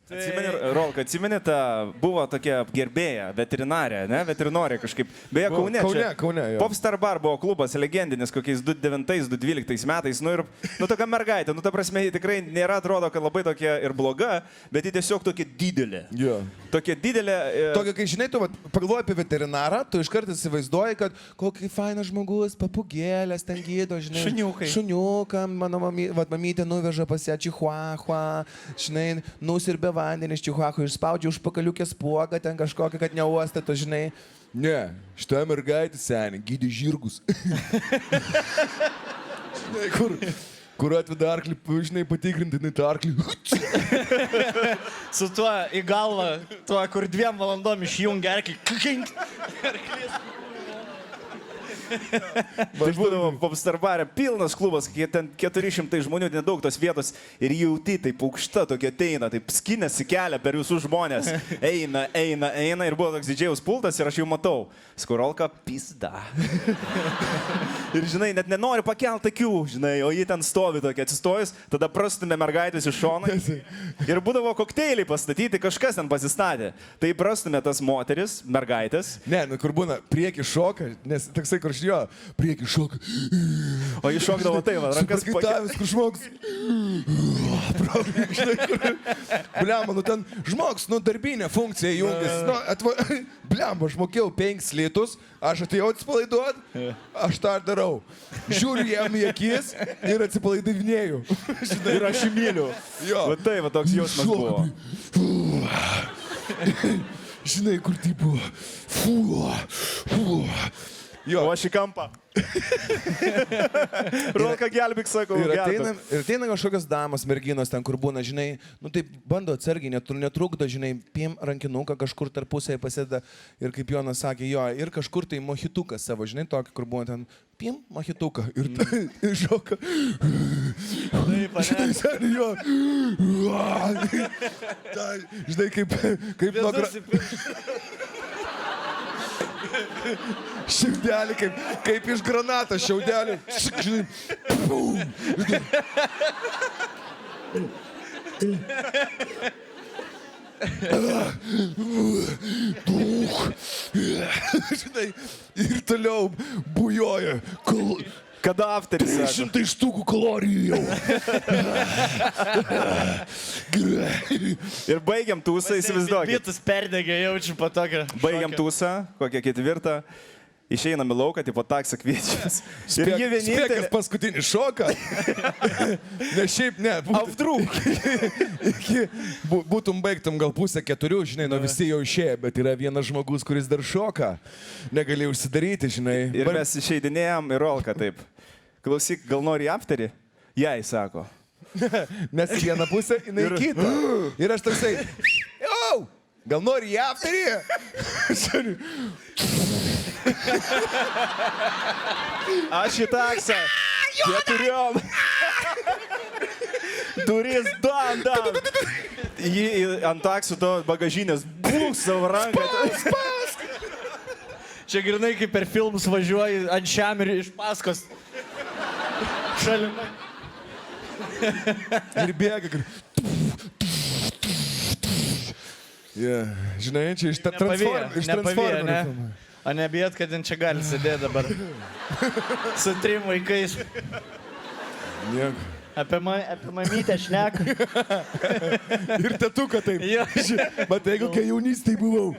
Rolka, atsimeni, buvo tokia gerbėja, veterinarė, ne? Veterinorė kažkaip. Beje, Kaune. Popstar Bar buvo klubas legendinis kokiais 2009-2012 metais. Tokia mergaitė, ta prasme, ji tikrai nėra, atrodo, kad labai tokia ir bloga, bet ji tiesiog tokia didelė. Tokia didelė. Tokia, kai žinai, tu pagalvoji apie veterinarą, tu iškart įsivaizduoji, kad kokį fainas žmogus, papugėlės ten gydo, žinai. Šuniukai. Šuniukam, mano mamytė nuveža pas ją čihuahua, žinai, nusirbė vandenį iš čihuahua, išspaudžia užpakaliukės puogą, ten kažkokią, kad neuostato, žinai. Ne, šitą mergaitę senį, gydė žirgus. Žinai, kur atveda arklį, žinai, patikrinti, tą arklį. Su tuo į galvą, tuo, kur 2 valandom išjungia arklį. Tai būdavo Popstar Bare pilnas klubas, ten 400 žmonių, nedaug tos vietos ir jauti, taip aukšta tokia ateina, taip skinasi kelią per visus žmonės. Eina ir buvo toks didžėjaus pultas ir aš jau matau. Skurolka pizda. Ir žinai, net nenori pakelti akių, žinai, o ji ten stovi tokia atsistojus, tada prastumė mergaitės iš šono ir būdavo kokteiliai pastatyti, kažkas ten pasistatė. Tai prastumė tas moteris, mergaitės. Ne, kur būna prieki šoka, nes toksai, kur jo, prieki šoka. O jis šokdavo tai, va, rankas pakėlęs, kur žmogus. Bliamba, ten žmogus, darbinė funkcija jungiasi. Bliamba, aš mokėjau 5 litus, aš atėjau atsipalaiduot, aš tą darau. Žiūriu jam į akis ir atsipalaidavinėjau. Ir aš jį myliu. Va tai, va toks jausmas buvo. Žinai, kur tai buvo. O aš į kampą. Rolka gelbik, sakau. Ir ateina kažkokios damos, merginos ten, kur būna, žinai, taip bando atsargiai, netrukdo, žinai, piem rankinuką kažkur tarpusėje pasėda ir kaip Jonas sakė, jo, ir kažkur tai mohituką savo, žinai, tokį, kur būna ten, piem mohituką ir tai šoka. Žinai, seniai, jo. Žinai, kaip nuo... Šiaudelį, kaip iš granato šiaudelį. Žinai, ir toliau bujoja. Kada afteris? 100 štukų kalorijų jau. Ir baigiam tūsą, įsivaizduokit. Vytus perdegė, jaučiu po tokio. Baigiam tūsą, kokią 4. Išeinam į lauką, tipo taksą kviečias. Ir jie vienintelė... Spėkas paskutinį šoką. Ne šiaip, ne. Aptrūk. Būtum baigtum gal 3:30, žinai, visi jau išėjo, bet yra vienas žmogus, kuris dar šoka. Negali užsidaryti, žinai. Ir mes išeidinėjom į Rolką taip. Klausyk, gal nori afterį? Jai, sako. Mes į vieną pusę, jinai į kitą. Ir aš toksai, jau, gal nori į afterį? Aš į taksą. 4. Duris, dam. Jį ant taksų to bagažinės būk savo ranką. Čia grinai kaip per filmus važiuoji ant šiam ir iš paskos. Šalimai. Ir bėga. Žinai, čia iš Transformerių. O nebijot, kad čia gali sėdėti dabar. Su 3 vaikais. Nieko. Apie mamytę šneka. Ir tetuką taip. Matai, kokia jaunystėj buvau.